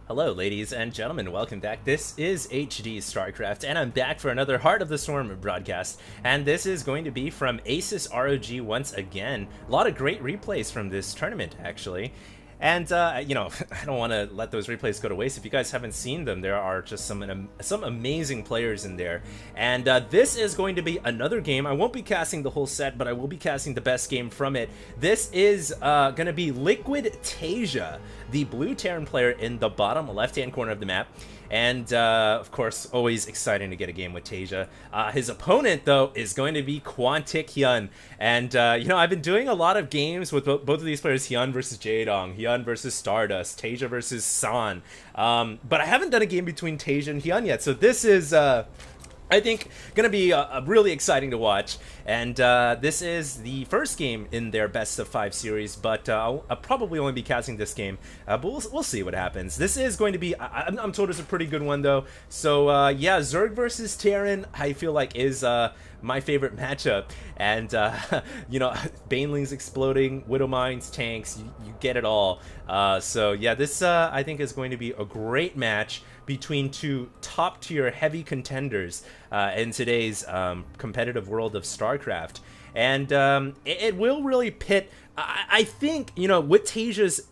Hello, ladies and gentlemen. Welcome back. This is HD Starcraft, and I'm back for another Heart of the Storm broadcast. And this is going to be from Asus ROG once again. A lot of great replays from this tournament, actually. And, you know, I don't want to let those replays go to waste. If you guys haven't seen them, there are just some amazing players in there. And this is going to be another game. I won't be casting the whole set, but I will be casting the best game from it. This is going to be Liquid Taeja, the blue Terran player in the bottom left-hand corner of the map. And, of course, always exciting to get a game with Taeja. His opponent, though, is going to be Quantic Hyun. And, you know, I've been doing a lot of games with both of these players, Hyun versus Jaedong, Hyun versus Stardust, Taeja versus San. But I haven't done a game between Taeja and Hyun yet, so this is... I think going to be really exciting to watch, and this is the first game in their best of 5 series, but I'll probably only be casting this game, but we'll see what happens. This is going to be, I'm told it's a pretty good one though, so yeah, Zerg versus Terran I feel like is my favorite matchup, and you know, Banelings exploding, Widowmines, tanks, you get it all. So yeah, this I think is going to be a great match between two top-tier heavy contenders in today's competitive world of StarCraft. And it will really pit, I think, you know, with Taeja's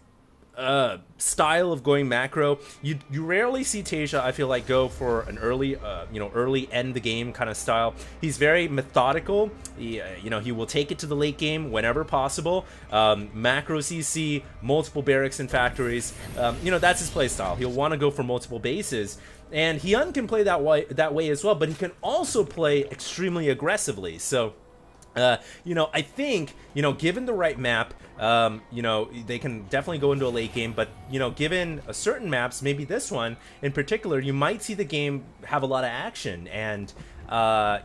style of going macro, you rarely see Taeja, I feel like, go for an early, you know, early end the game kind of style. He's very methodical. You know, he will take it to the late game whenever possible. Macro CC, multiple barracks and factories. You know, that's his play style. He'll want to go for multiple bases. And Hyun can play that way as well, but he can also play extremely aggressively. So you know, I think, you know, given the right map, you know, they can definitely go into a late game, but, you know, given certain maps, maybe this one in particular, you might see the game have a lot of action. And,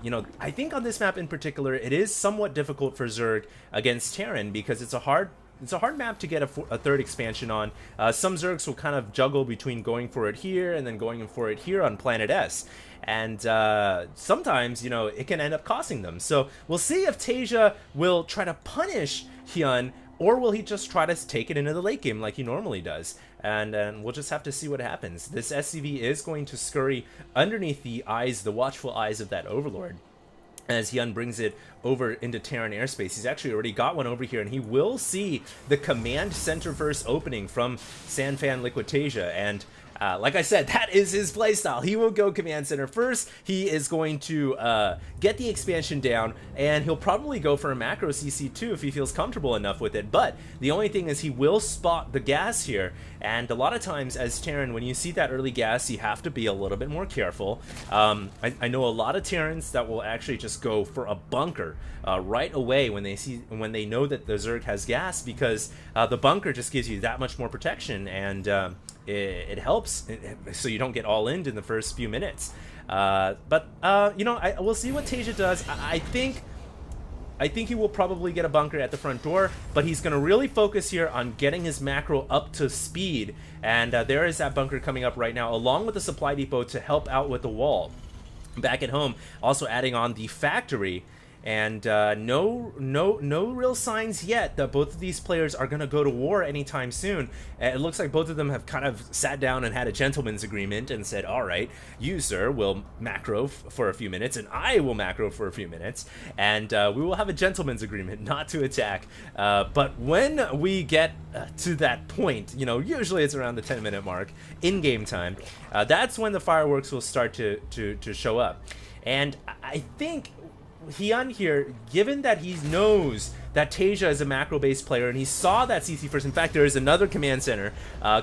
you know, I think on this map in particular, it is somewhat difficult for Zerg against Terran because it's a hard map to get a third expansion on. Some Zergs will kind of juggle between going for it here and then going for it here on Planet S. And sometimes, you know, it can end up costing them. So we'll see if Taeja will try to punish Hyun, or will he just try to take it into the late game like he normally does. And we'll just have to see what happens. This SCV is going to scurry underneath the eyes, the watchful eyes of that Overlord, as Hyun brings it over into Terran airspace. He's actually already got one over here, and he will see the command center verse opening from Sanfan Liquid Taeja. And like I said, that is his playstyle. He will go command center first. He is going to get the expansion down, and he'll probably go for a macro CC too if he feels comfortable enough with it. But the only thing is he will spot the gas here, and a lot of times as Terran, when you see that early gas, you have to be a little bit more careful. I know a lot of Terrans that will actually just go for a bunker right away when they know that the Zerg has gas, because the bunker just gives you that much more protection, and it helps so you don't get all in the first few minutes. But you know, we'll see what Taeja does. I think he will probably get a bunker at the front door, but he's going to really focus here on getting his macro up to speed. And there is that bunker coming up right now, along with the supply depot to help out with the wall. Back at home, also adding on the factory. And no real signs yet that both of these players are going to go to war anytime soon. It looks like both of them have kind of sat down and had a gentleman's agreement and said, all right, you, sir, will macro for a few minutes, and I will macro for a few minutes, and we will have a gentleman's agreement not to attack. But when we get to that point, you know, usually it's around the 10-minute mark in game time, that's when the fireworks will start to show up. And I think Hyun here, given that he knows that Taeja is a macro-based player, and he saw that CC first. In fact, there is another command center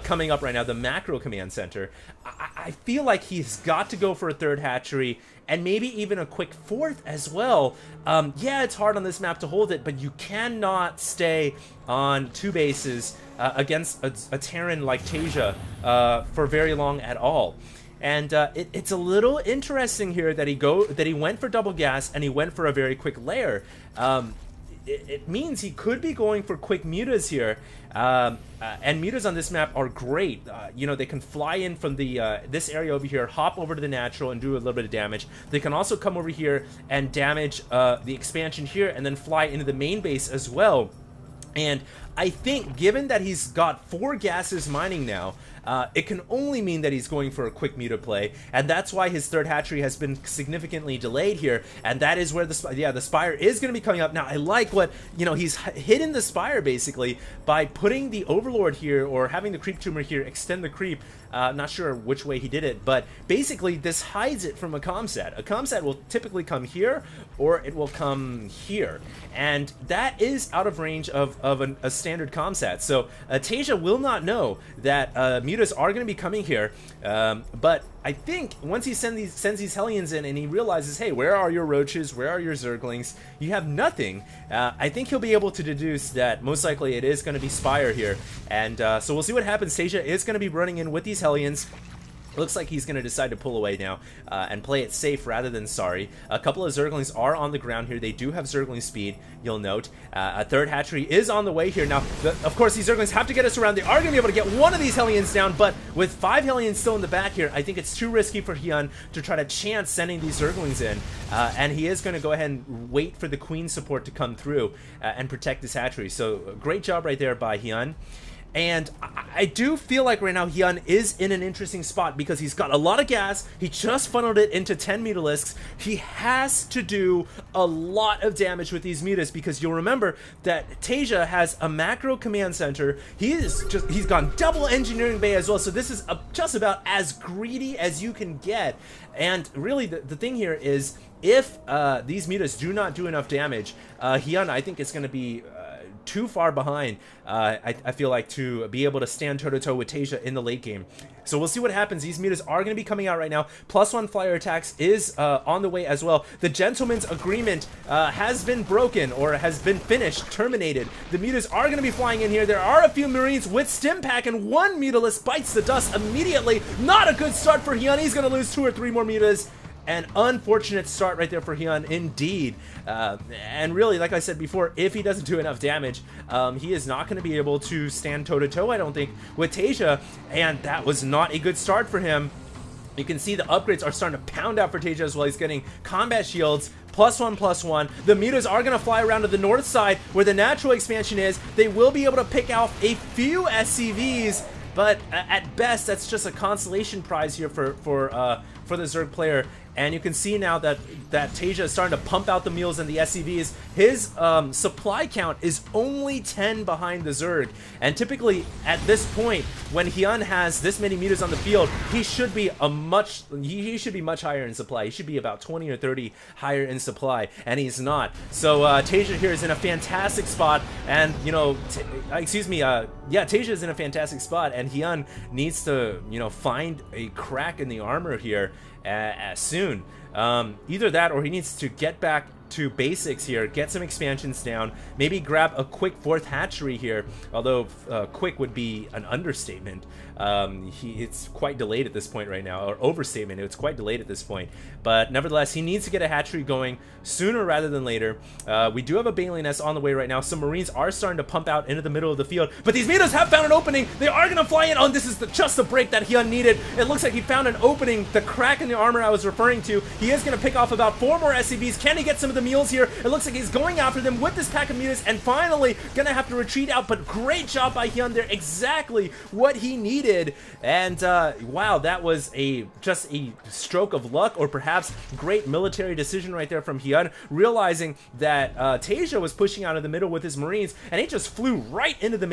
coming up right now, the macro command center. I feel like he's got to go for a third hatchery, and maybe even a quick fourth as well. Yeah, it's hard on this map to hold it, but you cannot stay on 2 bases against a Terran like Taeja for very long at all. And it's a little interesting here that he went for double gas and he went for a very quick lair. It means he could be going for quick mutas here, and mutas on this map are great. You know, they can fly in from the this area over here, hop over to the natural and do a little bit of damage. They can also come over here and damage the expansion here, and then fly into the main base as well. And I think, given that he's got 4 gases mining now, it can only mean that he's going for a quick Muta play, and that's why his third hatchery has been significantly delayed here, and that is where the Spire is going to be coming up. Now, I like what, he's hidden the Spire, basically, by putting the Overlord here, or having the Creep Tumor here extend the creep. Not sure which way he did it, but basically this hides it from a comset. A comset will typically come here, or it will come here, and that is out of range of a standard comset. So Taeja will not know that Mutas are going to be coming here, but I think once he sends these Hellions in and he realizes, hey, where are your Roaches, where are your Zerglings, you have nothing, I think he'll be able to deduce that most likely it is going to be Spire here, and so we'll see what happens. Taeja is going to be running in with these Hellions. Looks like he's going to decide to pull away now and play it safe rather than sorry. A couple of Zerglings are on the ground here. They do have Zergling speed, you'll note. A third hatchery is on the way here. Now, of course, these Zerglings have to get us around. They are going to be able to get one of these Hellions down, but with 5 Hellions still in the back here, I think it's too risky for Hyun to try to chance sending these Zerglings in. And he is going to go ahead and wait for the Queen support to come through and protect this hatchery. So, great job right there by Hyun. And I do feel like right now Hyun is in an interesting spot because he's got a lot of gas. He just funneled it into 10 Mutalisks. He has to do a lot of damage with these Mutas because you'll remember that Taeja has a macro command center. He's gone double engineering bay as well. So this is just about as greedy as you can get. And really the thing here is if these Mutas do not do enough damage, Hyun, I think, is going to be too far behind, I feel like, to be able to stand toe-to-toe with Taeja in the late game. So we'll see what happens. These Mutas are going to be coming out right now. +1 flyer attacks is on the way as well. The Gentleman's Agreement has been broken, or has been finished, terminated. The Mutas are going to be flying in here. There are a few Marines with Stim Pack, and one Mutalist bites the dust immediately. Not a good start for Hyun. He's going to lose 2 or 3 more Mutas. An unfortunate start right there for Hyun, indeed. And really, like I said before, if he doesn't do enough damage, he is not going to be able to stand toe-to-toe, I don't think, with Taeja. And that was not a good start for him. You can see the upgrades are starting to pound out for Taeja as well. He's getting combat shields, +1/+1. The Mutas are going to fly around to the north side where the natural expansion is. They will be able to pick out a few SCVs, but at best, that's just a consolation prize here for the Zerg player. And you can see now that Taeja is starting to pump out the mules and the SCVs. His supply count is only 10 behind the Zerg. And typically, at this point, when Hyun has this many Mutas on the field, he should be he should be much higher in supply. He should be about 20 or 30 higher in supply, and he's not. So Taeja here is in a fantastic spot, and Taeja is in a fantastic spot, and Hyun needs to find a crack in the armor here soon. Either that, or he needs to get back to basics here, get some expansions down, maybe grab a quick 4th hatchery here, although quick would be an understatement. It's quite delayed at this point right now, or overstatement. It's quite delayed at this point, but nevertheless, he needs to get a hatchery going sooner rather than later. We do have a Bailey Nest on the way right now. Some Marines are starting to pump out into the middle of the field, but these Mutas have found an opening. They are going to fly in. Oh, this is just the break that Hyun needed. It looks like he found an opening, the crack in the armor I was referring to. He is going to pick off about 4 more SCVs. Can he get some of the mules here? It looks like he's going after them with this pack of Mutas, and finally gonna have to retreat out, but great job by Hyun there. Exactly what he needed. And wow, that was just a stroke of luck, or perhaps great military decision right there from Hyun, realizing that Taeja was pushing out of the middle with his Marines, and he just flew right into the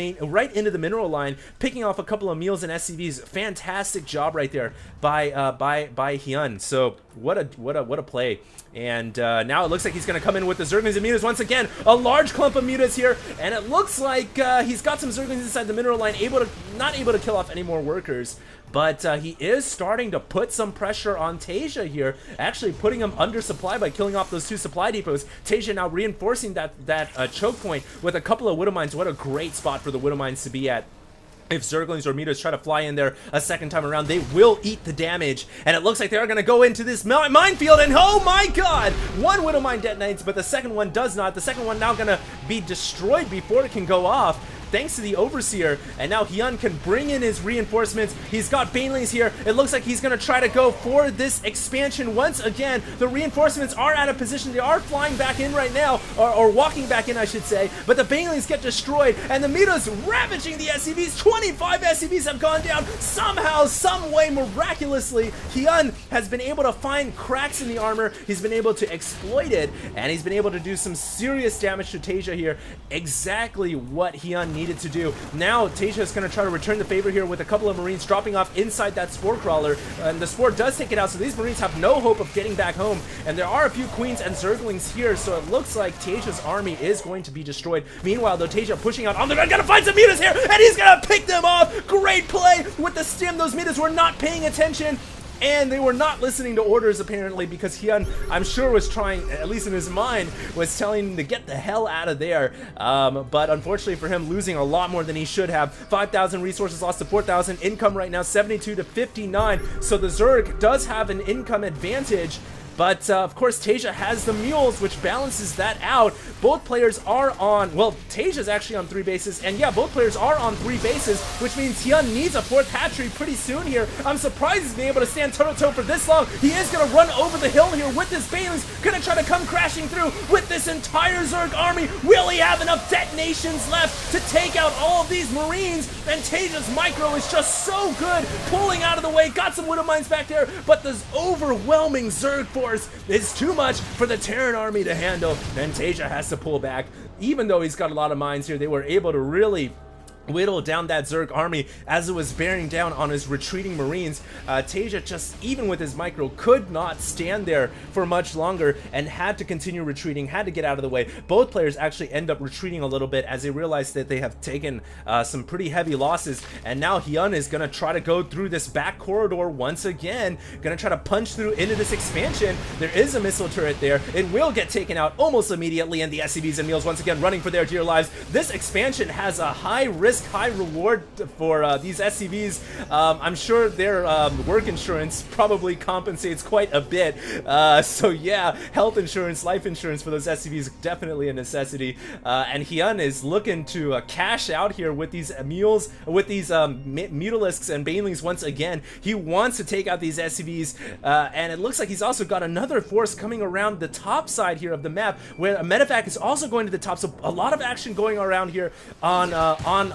mineral line, picking off a couple of mules and SCVs. Fantastic job right there by Hyun. So what a play. And now it looks like he's going to come in with the Zerglings and Mutas once again. A large clump of Mutas here, and it looks like he's got some Zerglings inside the mineral line, not able to kill off any more workers. But he is starting to put some pressure on Taeja here, actually putting him under supply by killing off those 2 supply depots. Taeja now reinforcing that choke point with a couple of Widow Mines. What a great spot for the Widow Mines to be at. If Zerglings or Mutas try to fly in there a second time around, they will eat the damage. And it looks like they are going to go into this minefield, and oh my god! 1 Widow Mine detonates, but the second one does not. The second one now going to be destroyed before it can go off. thanks to the Overseer, and now Hyun can bring in his reinforcements. He's got Banelings here. It looks like he's going to try to go for this expansion once again. The reinforcements are out of position. They are flying back in right now, or walking back in, I should say, but the Banelings get destroyed, and the Meta's ravaging the SCVs. 25 SCVs have gone down. Somehow, some way, miraculously, Hyun has been able to find cracks in the armor. He's been able to exploit it, and he's been able to do some serious damage to Taeja here. Exactly what Hyun needed to do. Now, Taeja is going to try to return the favor here with a couple of Marines dropping off inside that Spore Crawler, and the Spore does take it out, so these Marines have no hope of getting back home, and there are a few Queens and Zerglings here, so it looks like Taeja's army is going to be destroyed. Meanwhile, though, Taeja pushing out on the ground, gonna find some Mutas here, and he's gonna pick them off. Great play with the stim. Those Mutas were not paying attention, and they were not listening to orders, apparently, because Hyun, I'm sure, was trying, at least in his mind, was telling him to get the hell out of there. But unfortunately for him, losing a lot more than he should have. 5,000 resources lost to 4,000. Income right now, 72 to 59. So the Zerg does have an income advantage. But, of course, Taeja has the mules, which balances that out. Both players are on, well, Taeja's actually on 3 bases, and yeah, both players are on 3 bases, which means Hyun needs a 4th hatchery pretty soon here. I'm surprised he's been able to stand toe-to-toe for this long. He is going to run over the hill here with his Banelings, going to try to come crashing through with this entire Zerg army. Will he have enough detonations left to take out all of these Marines? And Taeja's micro is just so good, pulling out of the way, got some Widow Mines back there, but this overwhelming Zerg force is too much for the Terran army to handle, and Taeja has to pull back. Even though he's got a lot of mines here, they were able to really whittle down that Zerg army as it was bearing down on his retreating Marines. Taeja, just even with his micro, could not stand there for much longer and had to continue retreating, had to get out of the way. Both players actually end up retreating a little bit as they realize that they have taken some pretty heavy losses, and now Hyun is going to try to go through this back corridor once again, going to try to punch through into this expansion. There is a missile turret there. It will get taken out almost immediately, and the SCVs and Meals once again running for their dear lives. This expansion has a high risk, high reward for these SCVs. I'm sure their work insurance probably compensates quite a bit. So yeah, health insurance, life insurance for those SCVs definitely a necessity. And Hyun is looking to cash out here with these mules, with these Mutalisks and Banelings once again. He wants to take out these SCVs, and it looks like he's also got another force coming around the top side here of the map, where a medevac is also going to the top. So a lot of action going around here on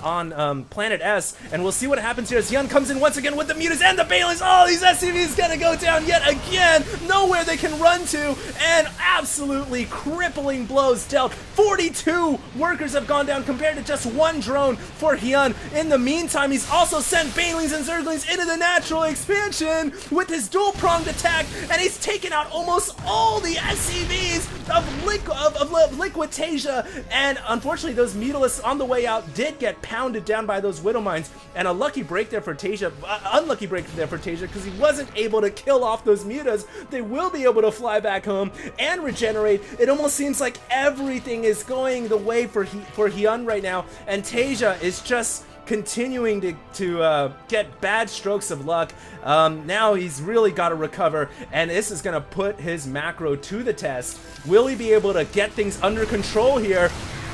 Planet S, and we'll see what happens here as Hyun comes in once again with the Mutas and the Banelings. Oh, these SCVs gonna go down yet again. Nowhere they can run to, and absolutely crippling blows dealt. 42 workers have gone down compared to just 1 drone for Hyun. In the meantime, he's also sent Banelings and Zerglings into the natural expansion with his dual-pronged attack, and he's taken out almost all the SCVs of Liquid Taeja, and unfortunately those Mutalisks on the way out did get pounded down by those Widow Mines, and a lucky break there for Taeja, unlucky break there for Taeja, because he wasn't able to kill off those Mutas. They will be able to fly back home and regenerate. It almost seems like everything is going the way for Hyun right now, and Taeja is just continuing to get bad strokes of luck. Now he's really got to recover, and this is going to put his macro to the test. Will he be able to get things under control here?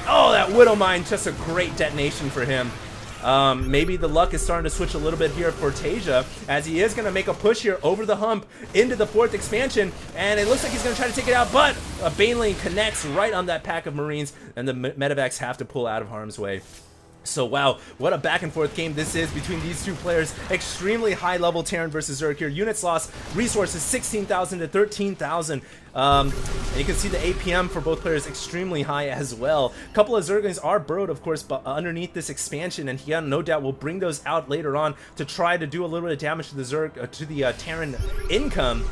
Oh, that Widow Mine, just a great detonation for him. Maybe the luck is starting to switch a little bit here for Taeja, as he is going to make a push here over the hump into the 4th expansion, and it looks like he's going to try to take it out, but a Baneling connects right on that pack of Marines, and the medevacs have to pull out of harm's way. So wow, what a back and forth game this is between these two players. Extremely high level Terran versus Zerg here. Units lost, resources 16,000 to 13,000. And you can see the APM for both players extremely high as well. A couple of Zerglings are burrowed, of course, but underneath this expansion, and Hyun no doubt will bring those out later on to try to do a little bit of damage to the Zerg, to the Terran income.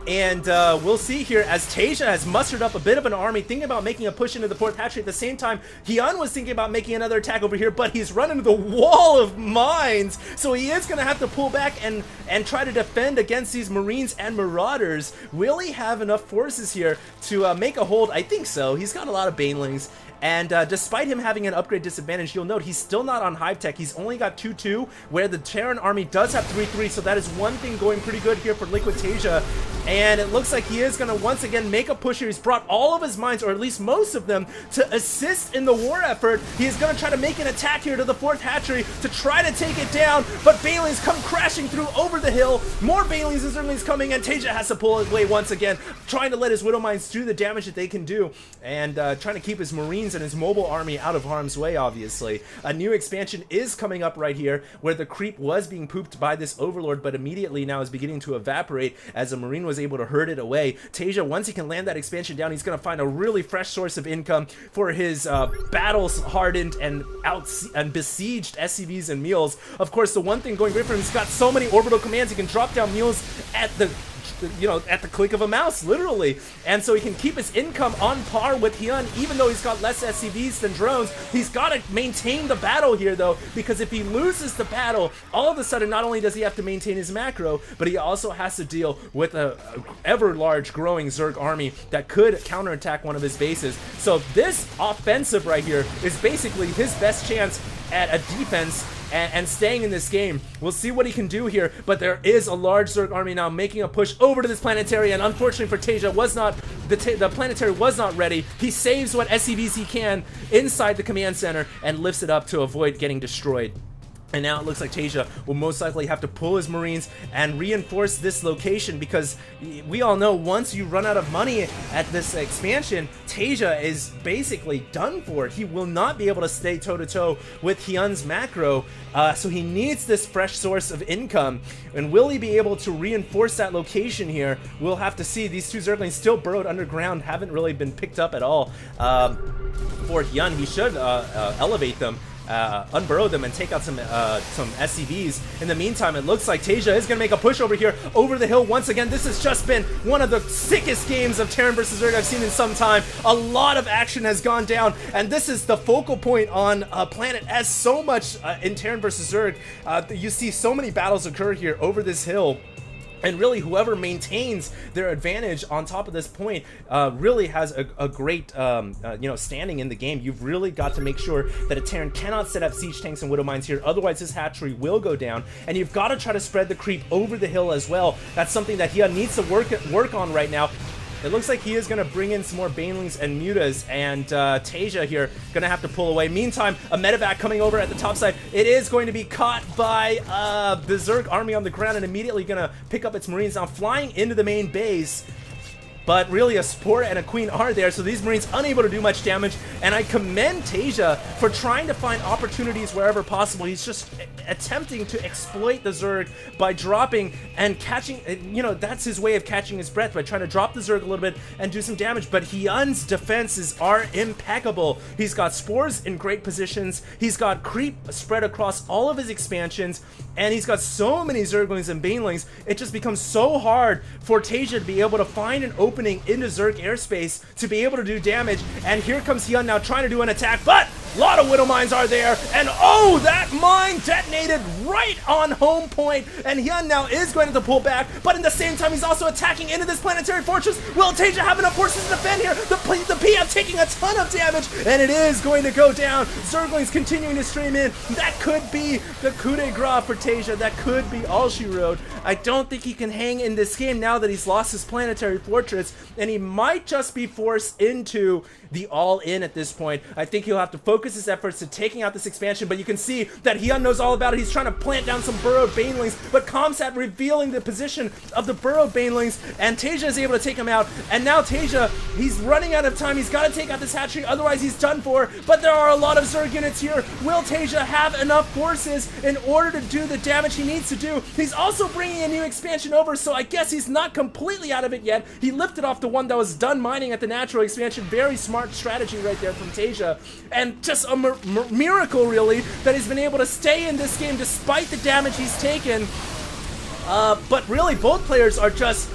And we'll see here as Taeja has mustered up a bit of an army, thinking about making a push into the 4th hatchery. At the same time, Hyun was thinking about making another attack over here, but he's run into the wall of mines, so he is going to have to pull back and try to defend against these Marines and Marauders. Will he have enough forces here to make a hold? I think so. He's got a lot of Banelings, And despite him having an upgrade disadvantage, you'll note he's still not on Hive Tech. He's only got 2-2, where the Terran army does have 3-3, so that is one thing going pretty good here for Liquid Taeja. And it looks like he is going to once again make a push here. He's brought all of his mines, or at least most of them, to assist in the war effort. He is going to try to make an attack here to the 4th hatchery to try to take it down, but Banelings come crashing through over the hill. More Banelings and Zerglings coming, and Taeja has to pull away once again, trying to let his Widow Mines do the damage that they can do, and trying to keep his Marines and his mobile army out of harm's way, obviously. A new expansion is coming up right here, where the creep was being pooped by this Overlord, but immediately now is beginning to evaporate as a Marine was able to herd it away. Taeja, once he can land that expansion down, he's going to find a really fresh source of income for his battles-hardened and besieged SCVs and meals. Of course, the one thing going great for him, he's got so many orbital commands, he can drop down meals at the at the click of a mouse, literally. And so he can keep his income on par with Hyun, even though he's got less SCVs than drones. He's got to maintain the battle here, though, because if he loses the battle, all of a sudden, not only does he have to maintain his macro, but he also has to deal with a ever-large growing Zerg army that could counterattack one of his bases. So this offensive right here is basically his best chance at a defense and staying in this game. We'll see what he can do here, but there is a large Zerg army now making a push over to this planetary, and unfortunately for Taeja, the planetary was not ready. He saves what SCVs he can inside the command center and lifts it up to avoid getting destroyed. And now it looks like Taeja will most likely have to pull his Marines and reinforce this location, because we all know once you run out of money at this expansion, Taeja is basically done for. He will not be able to stay toe-to-toe with Hyun's macro, so he needs this fresh source of income. And will he be able to reinforce that location here? We'll have to see. These two Zerglings still burrowed underground, haven't really been picked up at all. For Hyun, he should elevate them, unburrow them, and take out some SCVs. In the meantime, it looks like Taeja is going to make a push over here, over the hill once again. This has just been one of the sickest games of Terran vs. Zerg I've seen in some time. A lot of action has gone down, and this is the focal point on Planet S so much in Terran vs. Zerg. You see so many battles occur here over this hill. And really, whoever maintains their advantage on top of this point really has a great, standing in the game. You've really got to make sure that a Terran cannot set up siege tanks and Widow Mines here, otherwise his hatchery will go down. And you've got to try to spread the creep over the hill as well. That's something that Hyun needs to work on right now. It looks like he is going to bring in some more Banelings and Mutas, and Taeja here going to have to pull away. Meantime, a medevac coming over at the top side. It is going to be caught by the Zerg army on the ground, and immediately going to pick up its Marines now, flying into the main base. But really, a Spore and a Queen are there, so these Marines unable to do much damage. And I commend Taeja for trying to find opportunities wherever possible. He's just attempting to exploit the Zerg by dropping and catching, that's his way of catching his breath, by trying to drop the Zerg a little bit and do some damage. But Hyun's defenses are impeccable. He's got Spores in great positions. He's got creep spread across all of his expansions. And he's got so many Zerglings and Banelings, it just becomes so hard for Taeja to be able to find an opening into Zerg airspace to be able to do damage. And here comes Hyun now trying to do an attack, but a lot of Widow Mines are there, and oh, that mine detonated right on home point, and Hyun now is going to have to pull back, but at the same time, he's also attacking into this planetary fortress. Will Taeja have enough forces to defend here? The PM taking a ton of damage, and it is going to go down. Zerglings continuing to stream in. That could be the coup de grace for Taeja. That could be all she wrote. I don't think he can hang in this game now that he's lost his planetary fortress, and he might just be forced into the all-in at this point. I think he'll have to focus his efforts to taking out this expansion, but you can see that Hyun knows all about it. He's trying to plant down some burrowed Banelings, but Comsat revealing the position of the burrowed Banelings, and Taeja is able to take him out. And now Taeja, he's running out of time. He's got to take out this hatchery, otherwise he's done for. But there are a lot of Zerg units here. Will Taeja have enough forces in order to do the damage he needs to do? He's also bringing a new expansion over, so I guess he's not completely out of it yet. He lifted off the one that was done mining at the natural expansion. Very smart strategy right there from Taeja, and just a miracle really that he's been able to stay in this game despite the damage he's taken. But really, both players are just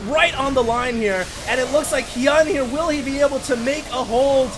right on the line here, and it looks like Hyun here, will he be able to make a hold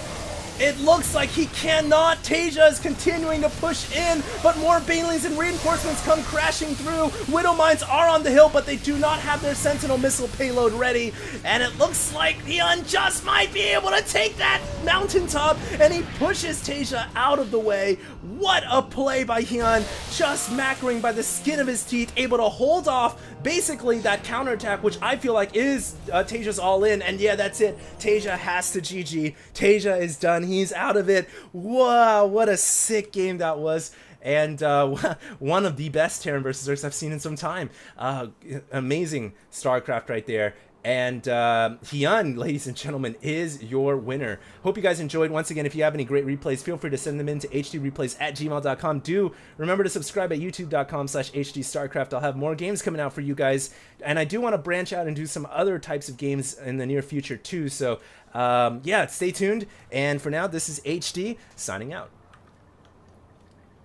It looks like he cannot. Taeja is continuing to push in, but more Banelings and reinforcements come crashing through. Widow Mines are on the hill, but they do not have their Sentinel missile payload ready. And it looks like Hyun just might be able to take that mountaintop, and he pushes Taeja out of the way. What a play by Hyun, just macroing by the skin of his teeth, able to hold off basically that counterattack, which I feel like is Taeja's all in. And yeah, that's it. Taeja has to GG. Taeja is done. He's out of it. Wow, what a sick game that was. And one of the best Terran vs. Zergs I've seen in some time. Amazing StarCraft right there. And Hyun, ladies and gentlemen, is your winner. Hope you guys enjoyed. Once again, if you have any great replays, feel free to send them in to hdreplays@gmail.com. Do remember to subscribe at youtube.com/hdstarcraft. I'll have more games coming out for you guys. And I do want to branch out and do some other types of games in the near future too. So yeah, stay tuned. And for now, this is HD signing out.